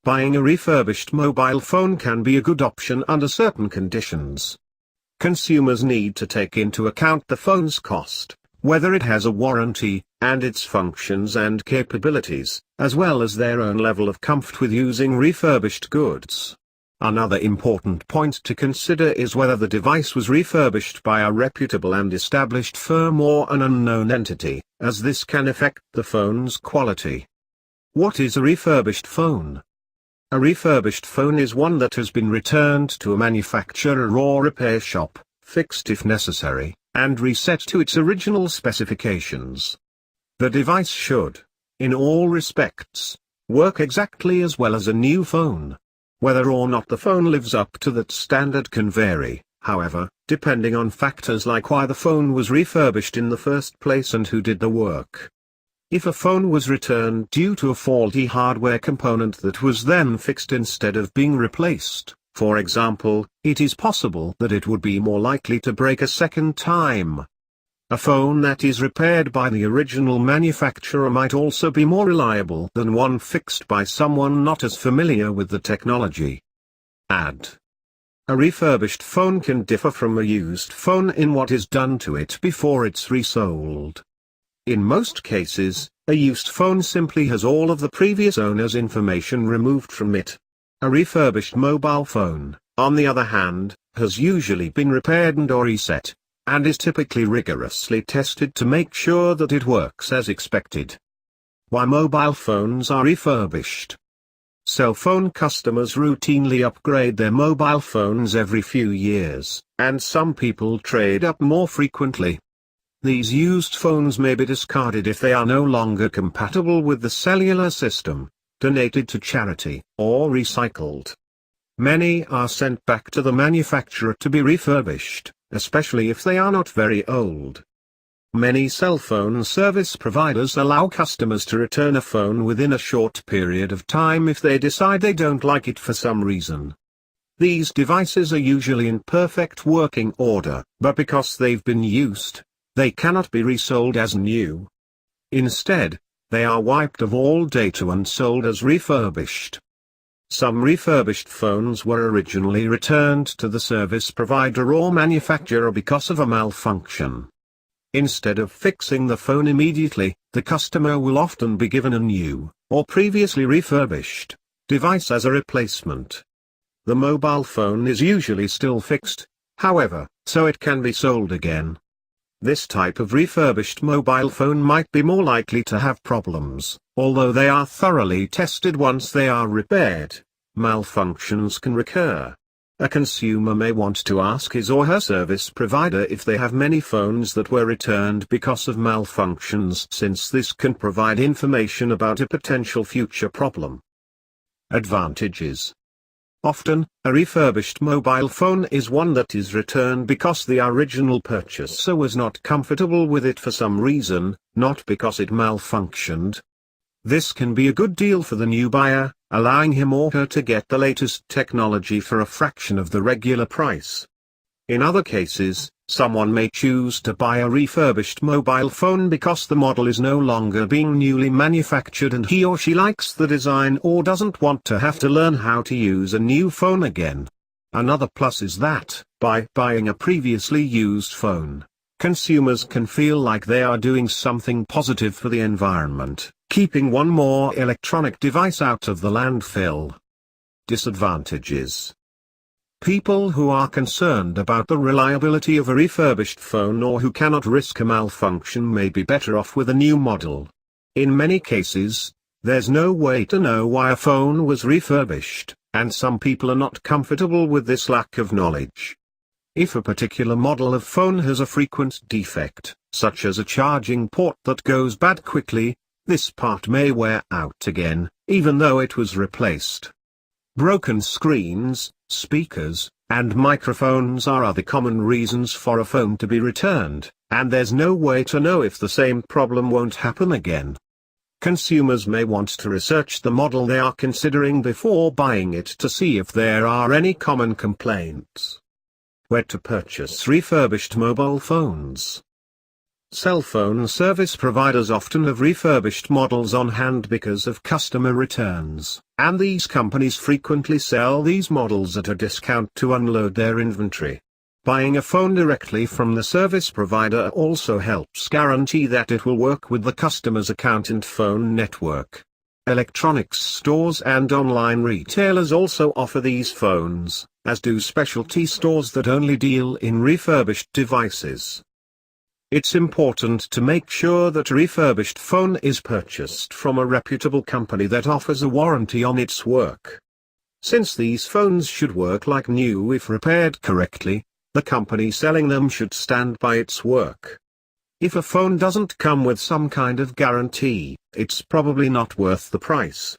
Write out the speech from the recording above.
buying a refurbished mobile phone can be a good option under certain conditions. Consumers need to take into account the phone's cost, whether it has a warranty, and its functions and capabilities, as well as their own level of comfort with using refurbished goods. Another important point to consider is whether the device was refurbished by a reputable and established firm or an unknown entity, as this can affect the phone's quality. What is a refurbished phone? A refurbished phone is one that has been returned to a manufacturer or repair shop, fixed if necessary, and reset to its original specifications. The device should, in all respects, work exactly as well as a new phone. Whether or not the phone lives up to that standard can vary, however, depending on factors like why the phone was refurbished in the first place and who did the work. If a phone was returned due to a faulty hardware component that was then fixed instead of being replaced, for example, it is possible that it would be more likely to break a second time. A phone that is repaired by the original manufacturer might also be more reliable than one fixed by someone not as familiar with the technology. A refurbished phone can differ from a used phone in what is done to it before it's resold. In most cases, a used phone simply has all of the previous owner's information removed from it. A refurbished mobile phone, on the other hand, has usually been repaired and/or reset, and is typically rigorously tested to make sure that it works as expected. Why mobile phones are refurbished. Cell phone customers routinely upgrade their mobile phones every few years, and some people trade up more frequently. These used phones may be discarded if they are no longer compatible with the cellular system, donated to charity, or recycled. Many are sent back to the manufacturer to be refurbished, especially if they are not very old. Many cell phone service providers allow customers to return a phone within a short period of time if they decide they don't like it for some reason. These devices are usually in perfect working order, but because they've been used, they cannot be resold as new. Instead, they are wiped of all data and sold as refurbished. Some refurbished phones were originally returned to the service provider or manufacturer because of a malfunction. Instead of fixing the phone immediately, the customer will often be given a new, or previously refurbished, device as a replacement. The mobile phone is usually still fixed, however, so it can be sold again. This type of refurbished mobile phone might be more likely to have problems, although they are thoroughly tested once they are repaired. Malfunctions can recur. A consumer may want to ask his or her service provider if they have many phones that were returned because of malfunctions, since this can provide information about a potential future problem. Advantages. Often, a refurbished mobile phone is one that is returned because the original purchaser was not comfortable with it for some reason, not because it malfunctioned. This can be a good deal for the new buyer, allowing him or her to get the latest technology for a fraction of the regular price. In other cases, someone may choose to buy a refurbished mobile phone because the model is no longer being newly manufactured and he or she likes the design or doesn't want to have to learn how to use a new phone again. Another plus is that, by buying a previously used phone, consumers can feel like they are doing something positive for the environment, keeping one more electronic device out of the landfill. Disadvantages. People who are concerned about the reliability of a refurbished phone or who cannot risk a malfunction may be better off with a new model. In many cases, there's no way to know why a phone was refurbished, and some people are not comfortable with this lack of knowledge. If a particular model of phone has a frequent defect, such as a charging port that goes bad quickly, this part may wear out again, even though it was replaced. Broken screens, speakers, and microphones are other common reasons for a phone to be returned, and there's no way to know if the same problem won't happen again. Consumers may want to research the model they are considering before buying it to see if there are any common complaints. Where to purchase refurbished mobile phones. Cell phone service providers often have refurbished models on hand because of customer returns, and these companies frequently sell these models at a discount to unload their inventory. Buying a phone directly from the service provider also helps guarantee that it will work with the customer's account and phone network. Electronics stores and online retailers also offer these phones, as do specialty stores that only deal in refurbished devices. It's important to make sure that a refurbished phone is purchased from a reputable company that offers a warranty on its work. Since these phones should work like new if repaired correctly, the company selling them should stand by its work. If a phone doesn't come with some kind of guarantee, it's probably not worth the price.